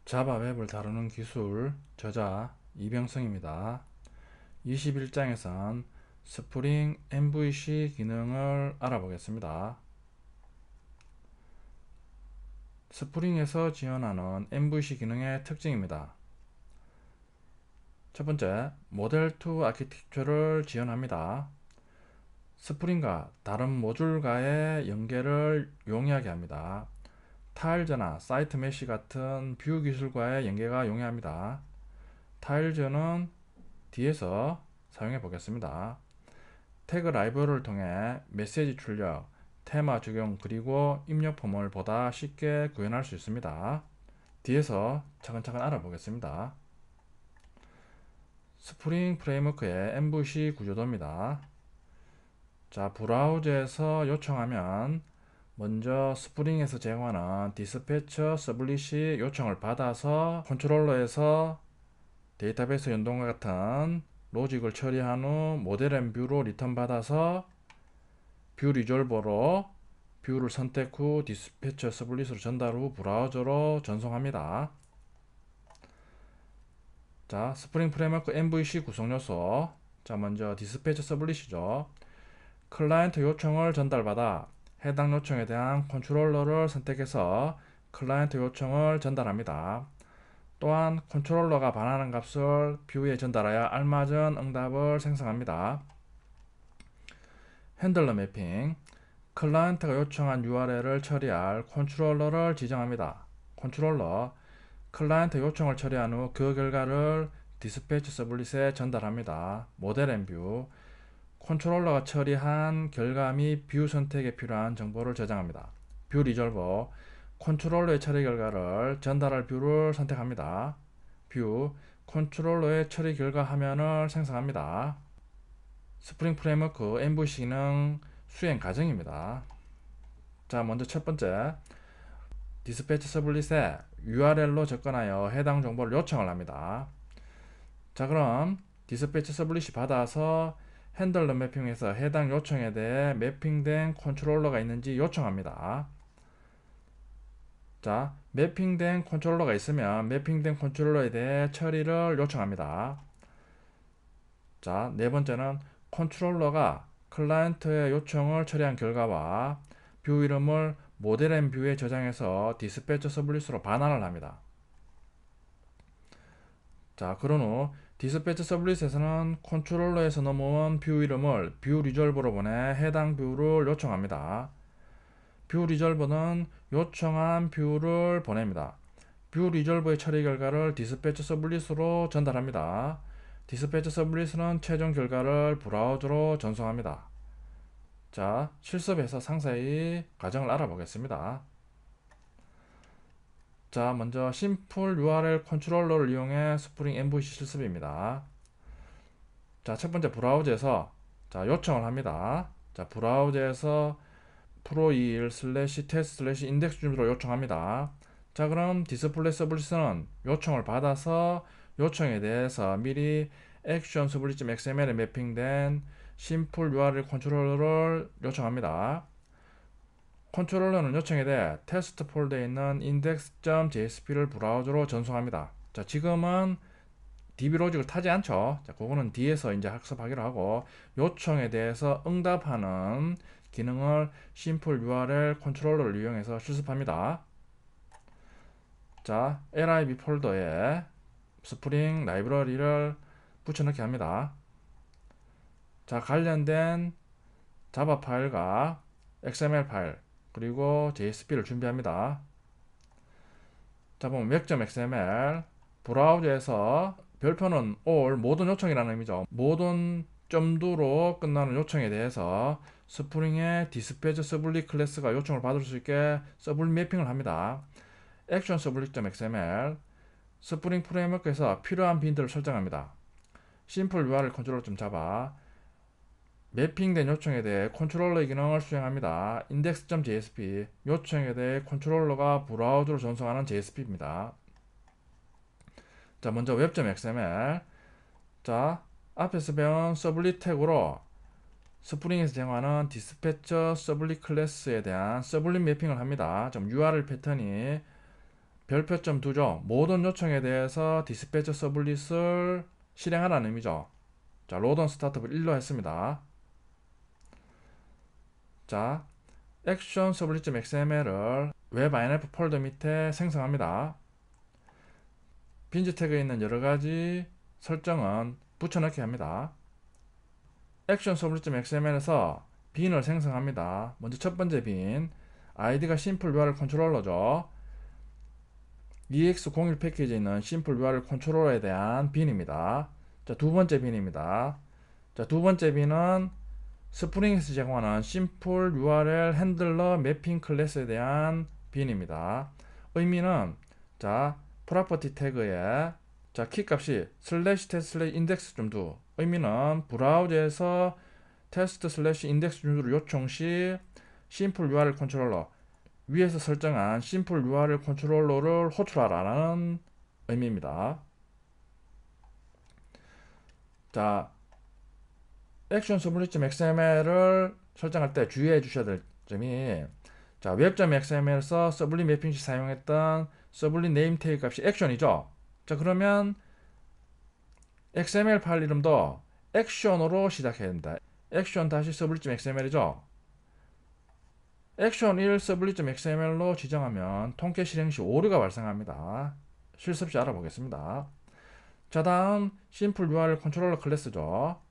자바 웹을 다루는 기술 저자 이병성입니다. 21장에선 스프링 MVC 기능을 알아보겠습니다. 스프링에서 지원하는 MVC 기능의 특징입니다. 첫 번째, 모델2 아키텍처를 지원합니다. 스프링과 다른 모듈과의 연계를 용이하게 합니다. 타일즈나 사이트 메쉬 같은 뷰 기술과의 연계가 용이합니다. 타일즈는 뒤에서 사용해 보겠습니다. 태그 라이브러리를 통해 메시지 출력, 테마 적용 그리고 입력 폼을 보다 쉽게 구현할 수 있습니다. 뒤에서 차근차근 알아보겠습니다. 스프링 프레임워크의 MVC 구조도입니다. 자, 브라우저에서 요청하면 먼저 스프링에서 제공하는 디스패처 서블릿이 요청을 받아서 컨트롤러에서 데이터베이스 연동과 같은 로직을 처리한 후 모델 앤 뷰로 리턴 받아서 뷰 리졸버로 뷰를 선택 후 디스패처 서블릿으로 전달 후 브라우저로 전송합니다. 자, 스프링 프레임워크 MVC 구성 요소. 자, 먼저 디스패처 서블릿이죠. 클라이언트 요청을 전달받아 해당 요청에 대한 컨트롤러를 선택해서 클라이언트 요청을 전달합니다. 또한 컨트롤러가 반하는 값을 뷰에 전달하여 알맞은 응답을 생성합니다. 핸들러 매핑, 클라이언트가 요청한 URL을 처리할 컨트롤러를 지정합니다. 컨트롤러, 클라이언트 요청을 처리한 후 그 결과를 디스패치 서블릿에 전달합니다. 모델 앤 뷰, 컨트롤러가 처리한 결과 및 뷰 선택에 필요한 정보를 저장합니다. 뷰 리졸버, 컨트롤러의 처리 결과를 전달할 뷰를 선택합니다. 뷰, 컨트롤러의 처리 결과 화면을 생성합니다. 스프링 프레임워크 MVC 기능 수행 과정입니다. 자, 먼저 첫 번째, 디스패치 서블릿에 URL로 접근하여 해당 정보를 요청을 합니다. 자, 그럼 디스패치 서블릿이 받아서 핸들러 매핑에서 해당 요청에 대해 매핑된 컨트롤러가 있는지 요청합니다. 자, 매핑된 컨트롤러가 있으면 매핑된 컨트롤러에 대해 처리를 요청합니다. 자, 네 번째는 컨트롤러가 클라이언트의 요청을 처리한 결과와 뷰 이름을 모델 앤 뷰에 저장해서 디스패처 서블릿으로 반환을 합니다. 자, 그런 후 디스패처 서블릿에서는 컨트롤러에서 넘어온 뷰 이름을 뷰 리졸버로 보내 해당 뷰를 요청합니다. 뷰 리졸버는 요청한 뷰를 보냅니다. 뷰 리졸버의 처리 결과를 디스패처 서블릿으로 전달합니다. 디스패처 서블릿은 최종 결과를 브라우저로 전송합니다. 자, 실습에서 상세히 과정을 알아보겠습니다. 자, 먼저 심플 URL 컨트롤러를 이용해 스프링 MVC 실습입니다. 자, 첫 번째 브라우저에서 자, 요청을 합니다. 자, 브라우저에서 pro21/test/index 준비로 요청합니다. 자, 그럼 디스플레이 서블릿은 요청을 받아서 요청에 대해서 미리 액션 서블릿.xml에 매핑된 심플 URL 컨트롤러를 요청합니다. 컨트롤러는 요청에 대해 테스트 폴더에 있는 index.jsp를 브라우저로 전송합니다. 자, 지금은 DB 로직을 타지 않죠. 자, 그거는 뒤에서 이제 학습하기로 하고 요청에 대해서 응답하는 기능을 심플 URL 컨트롤러를 이용해서 실습합니다. 자, lib 폴더에 스프링 라이브러리를 붙여넣기 합니다. 자, 관련된 자바 파일과 XML 파일 그리고 JSP를 준비합니다. 자, 보면 맥.xml 브라우저에서 별표는 all 모든 요청이라는 의미죠. 모든 점도로 끝나는 요청에 대해서 스프링의 디스패치 서블릿 클래스가 요청을 받을 수 있게 서블릿 매핑을 합니다. 액션 서블릿.xml 스프링 프레임워크에서 필요한 빈들을 설정합니다. 심플 URL 컨트롤러.java 매핑된 요청에 대해 컨트롤러의 기능을 수행합니다. index.jsp 요청에 대해 컨트롤러가 브라우저로 전송하는 JSP입니다. 자, 먼저 web.xml 자, 앞에서 배운 서블릿 태그로 스프링에서 제공하는 디스패처 서블릿 클래스에 대한 서블릿 매핑을 합니다. URL 패턴이 별표점 두죠. 모든 요청에 대해서 디스패처 서블릿을 실행하라는 의미죠. 자, 로드 온 스타트업을 1로 했습니다. 자, 액션 서블릿.xml을 웹 inf 폴더 밑에 생성합니다. 빈즈 태그에 있는 여러가지 설정은 붙여넣기 합니다. 액션 서블릿.xml에서 빈을 생성합니다. 먼저 첫 번째 빈, 아이디가 심플 URL 컨트롤러죠. EX01 패키지에 있는 심플 URL 컨트롤러에 대한 빈입니다. 자, 두 번째 빈입니다. 자, 두 번째 빈은 스프링에서 제공하는 심플 URL 핸들러 매핑 클래스에 대한 빈입니다. 의미는 자, 프로퍼티 태그에 자, 키값이 /test/index.do 의미는 브라우저에서 test/index.do를 요청 시 심플 URL 컨트롤러 위에서 설정한 심플 URL 컨트롤러를 호출하라는 의미입니다. 자, 액션 서블릿.xml을 설정할 때 주의해 주셔야 될 점이 자, 웹.xml에서 서블릿 매핑 시 사용했던 서블릿 네임 태그 값이 액션이죠. 자, 그러면 XML 파일 이름도 액션으로 시작해야 됩니다. 액션 다시 서블릿.xml이죠. 액션 1 서블릿.xml로 지정하면 통계 실행 시 오류가 발생합니다. 실습 시 알아보겠습니다. 자, 다음 심플 URL 컨트롤러 클래스죠.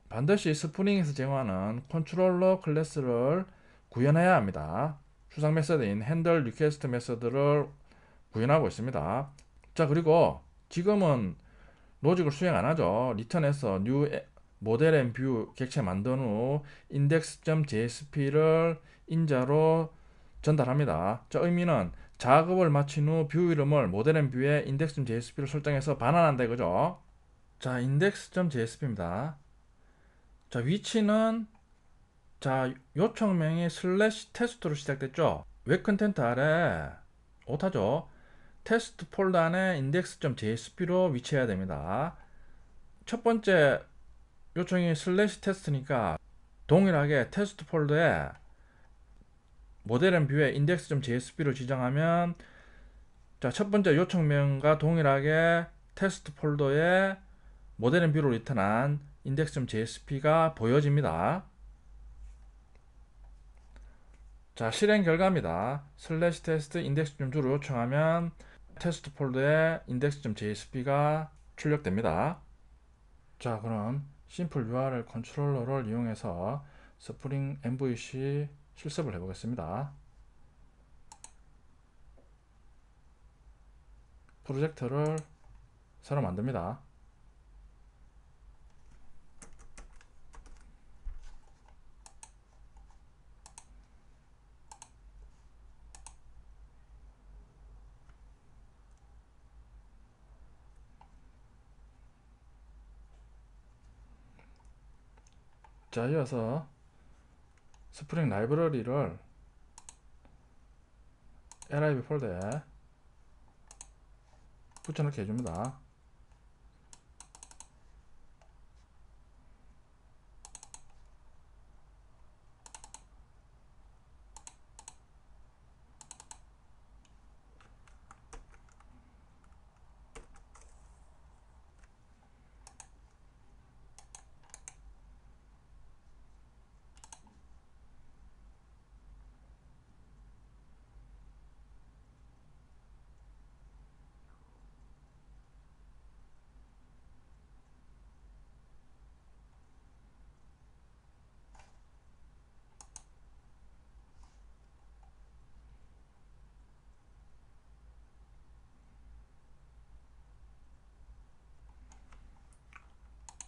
반드시 스프링에서 제공하는 컨트롤러 클래스를 구현해야 합니다. 수상 메서드인 핸들 리퀘스트 메서드를 구현하고 있습니다. 자, 그리고 지금은 로직을 수행 안 하죠. 리턴에서 new 모델 앤 뷰 객체 만든 후 index.jsp를 인자로 전달합니다. 자, 의미는 작업을 마친 후 뷰 이름을 모델 앤 뷰에 index.jsp를 설정해서 반환한다 이거죠. 자, index.jsp입니다. 자, 위치는 자, 요청명이 슬래시 테스트로 시작됐죠. 웹 컨텐트 아래 오타죠. 테스트 폴더 안에 index.jsp로 위치해야 됩니다. 첫 번째 요청이 슬래시 테스트니까 동일하게 테스트 폴더에 모델 앤 뷰에 index.jsp로 지정하면 자, 첫 번째 요청명과 동일하게 테스트 폴더에 모델 앤 뷰로 리턴한 index.jsp가 보여집니다. 자, 실행 결과입니다. 슬래시 테스트 index.do를 요청하면 테스트 폴더에 index.jsp가 출력됩니다. 자, 그럼 심플 URL 컨트롤러를 이용해서 스프링 MVC 실습을 해보겠습니다. 프로젝트를 새로 만듭니다. 자, 이어서 스프링 라이브러리를 lib 폴더에 붙여넣기 해줍니다.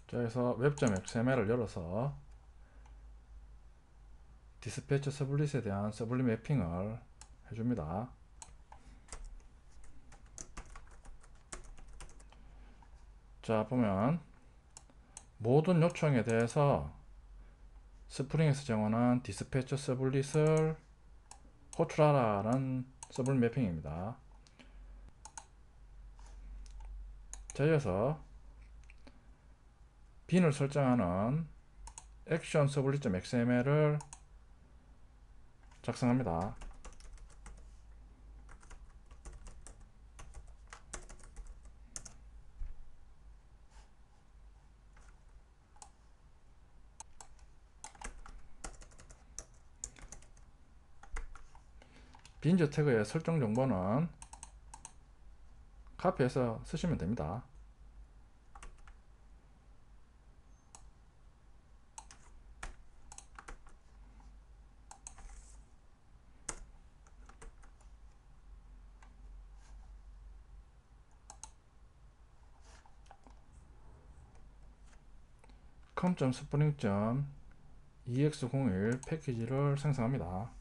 자, 여기서 웹.xml을 열어서 디스패처 서블릿에 대한 서블릿 매핑을 해줍니다. 자, 보면 모든 요청에 대해서 스프링에서 제공하는 디스패처 서블릿을 호출하라는 서블릿 매핑입니다. 자, 이어서 빈을 설정하는 액션 서블릿.xml을 작성합니다. 빈저 태그의 설정 정보는 카피해서 쓰시면 됩니다. com.spring.ex01 패키지를 생성합니다.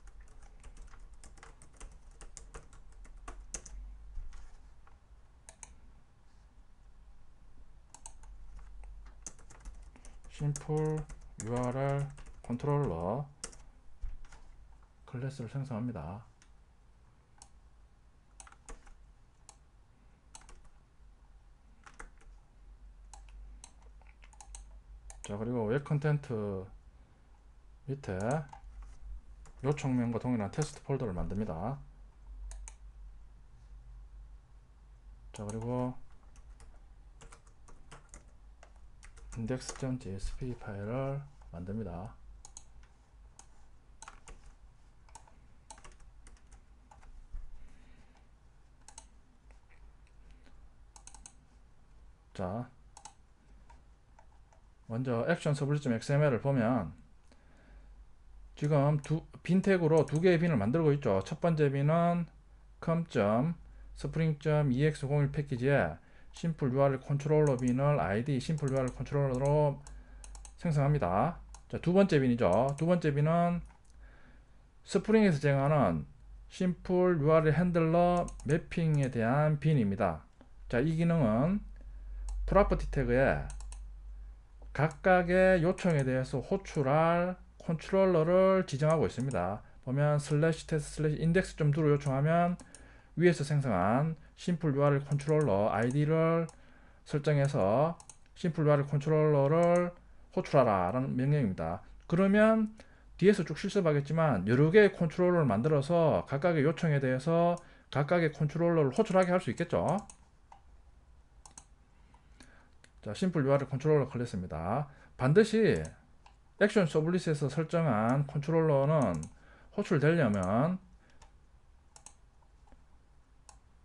심플 URL 컨트롤러 클래스를 생성합니다. 자, 그리고 웹 컨텐트 밑에 요청명과 동일한 테스트 폴더를 만듭니다. 자, 그리고 index.jsp 파일을 만듭니다. 자, 먼저 action.xml을 보면 지금 빈 태그로 두 개의 빈을 만들고 있죠. 첫 번째 빈은 com.spring.ex01 패키지에 심플 URL 컨트롤러 빈을 id 심플 URL 컨트롤러로 생성합니다. 자, 두 번째 빈이죠. 두 번째 빈은 스프링에서 제공하는 심플 URL 핸들러 매핑에 대한 빈입니다. 자, 이 기능은 프로퍼티 태그에 각각의 요청에 대해서 호출할 컨트롤러를 지정하고 있습니다. 보면 슬래시 테스트 슬래시 인덱스.do로 요청하면 위에서 생성한 심플 URL 컨트롤러 id를 설정해서 심플 URL 컨트롤러를 호출하라 라는 명령입니다. 그러면 뒤에서 쭉 실습하겠지만 여러 개의 컨트롤러를 만들어서 각각의 요청에 대해서 각각의 컨트롤러를 호출하게 할 수 있겠죠. 자, 심플 URL 컨트롤러 클래스입니다. 반드시 액션 서블릿에서 설정한 컨트롤러는 호출되려면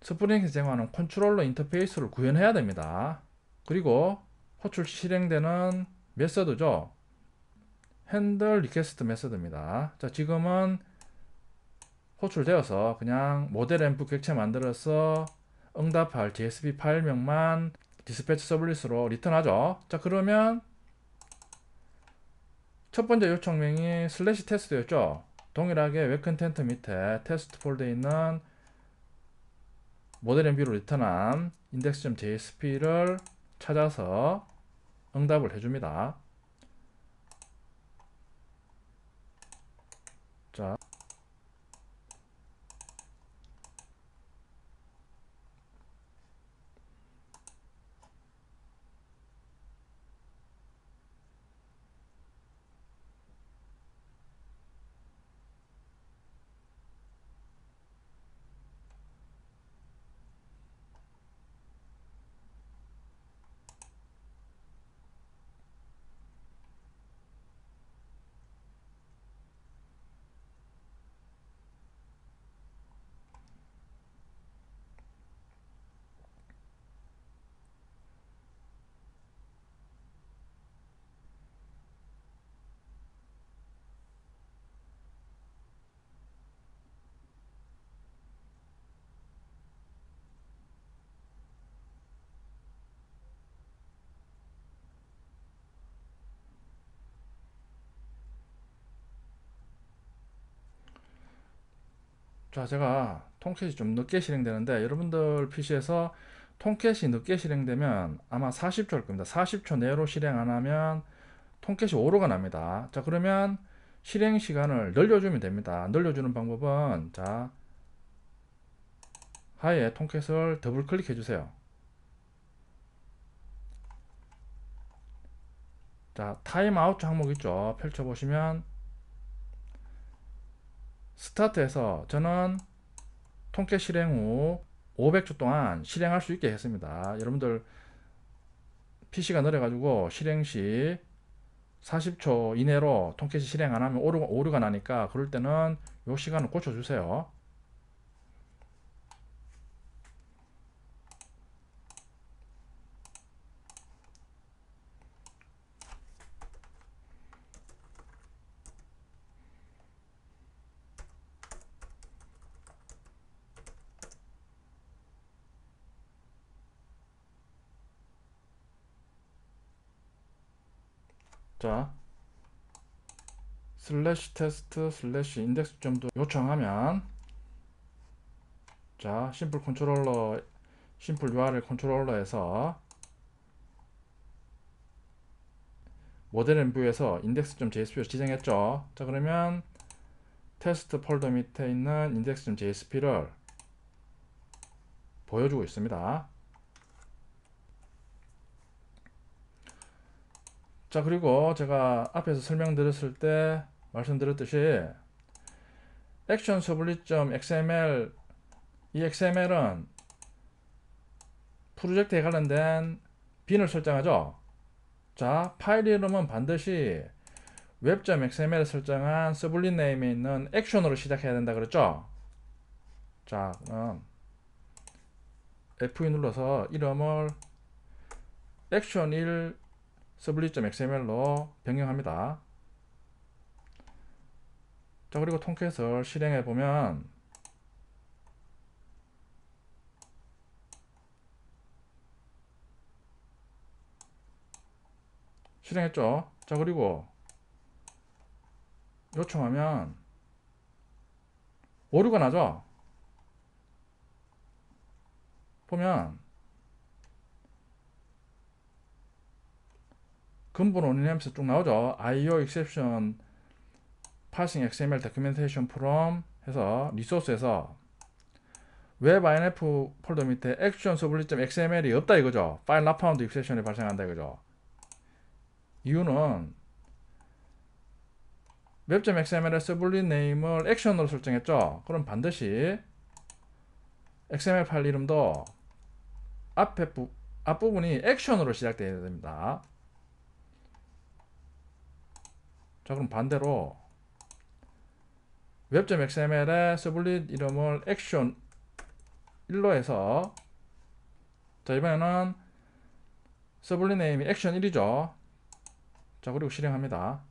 스프링에서 제공하는 컨트롤러 인터페이스를 구현해야 됩니다. 그리고 호출 실행되는 메서드죠. 핸들 리퀘스트 메서드입니다. 자, 지금은 호출되어서 그냥 모델 앰프 객체 만들어서 응답할 JSP 파일명만 디스패치 서블릿으로 리턴하죠. 자, 그러면 첫 번째 요청명이 슬래시 테스트였죠. 동일하게 웹 컨텐트 밑에 테스트 폴더에 있는 모델 앰프로 리턴한 index.jsp를 찾아서 응답을 해줍니다. 자, 제가 통캣이 좀 늦게 실행되는데 여러분들 PC에서 통캣이 늦게 실행되면 아마 40초일 겁니다. 40초 내로 실행 안 하면 통캣이 오류가 납니다. 자, 그러면 실행 시간을 늘려주면 됩니다. 늘려주는 방법은 자, 하에 통캣을 더블 클릭해 주세요. 자, 타임아웃 항목 있죠. 펼쳐보시면 스타트에서 저는 통캣 실행 후 500초 동안 실행할 수 있게 했습니다. 여러분들 PC가 느려가지고 실행 시 40초 이내로 통캣이 실행 안 하면 오류가 나니까 그럴 때는 요 시간을 고쳐주세요. 자, 슬래시 테스트 슬래시 인덱스점도 요청하면, 자, 심플 컨트롤러, 심플 URL 컨트롤러에서 모델 뷰에서 index.jsp를 지정했죠. 자, 그러면 테스트 폴더 밑에 있는 index.jsp를 보여주고 있습니다. 자, 그리고 제가 앞에서 설명드렸을 때 말씀드렸듯이 액션 서블릿.xml, 이 XML은 프로젝트에 관련된 빈을 설정하죠. 자, 파일 이름은 반드시 web.xml에 설정한 서블릿 네임에 있는 액션으로 시작해야 된다 그랬죠. 자, 그럼 F2 눌러서 이름을 action1 서블릿.xml로 변경합니다. 자, 그리고 통캣을 실행해 보면 실행했죠. 자, 그리고 요청하면 오류가 나죠. 보면 근본 원인하면서 쭉 나오죠. IO exception passing XML documentation from 해서 리소스에서 웹 INF 폴더 밑에 action sublit.xml이 없다 이거죠. 파일 not found exception이 발생한다 이거죠. 이유는 web.xml의 서블릿 네임을 액션으로 설정했죠. 그럼 반드시 XML 파일 이름도 앞부분이 액션으로 시작되어야 됩니다. 자, 그럼 반대로 web.xml의 서블릿 이름을 액션 1로 해서, 자, 이번에는 서블릿 네임이 액션 1이죠. 자, 그리고 실행합니다.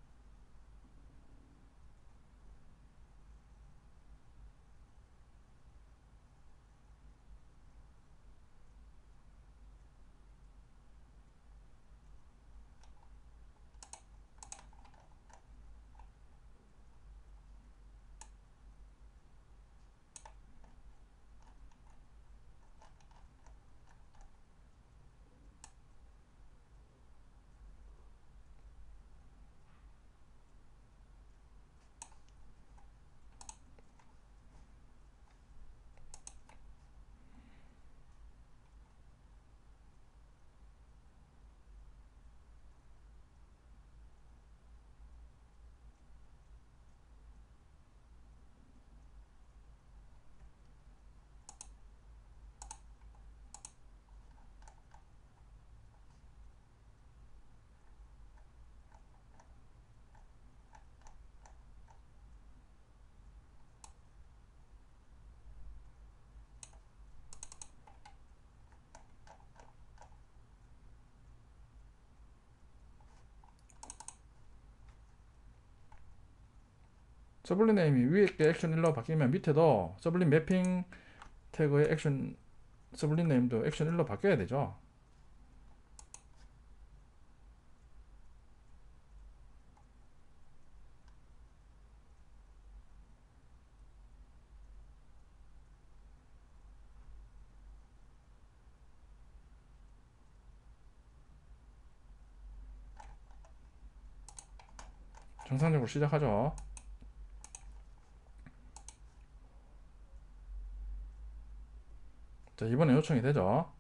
서블릿 네임이 위에 게 액션 1로 바뀌면 밑에도 서블릿 매핑 태그의 액션 서블릿 네임도 액션 1로 바뀌어야 되죠. 정상적으로 시작하죠. 자, 이번에 요청이 되죠.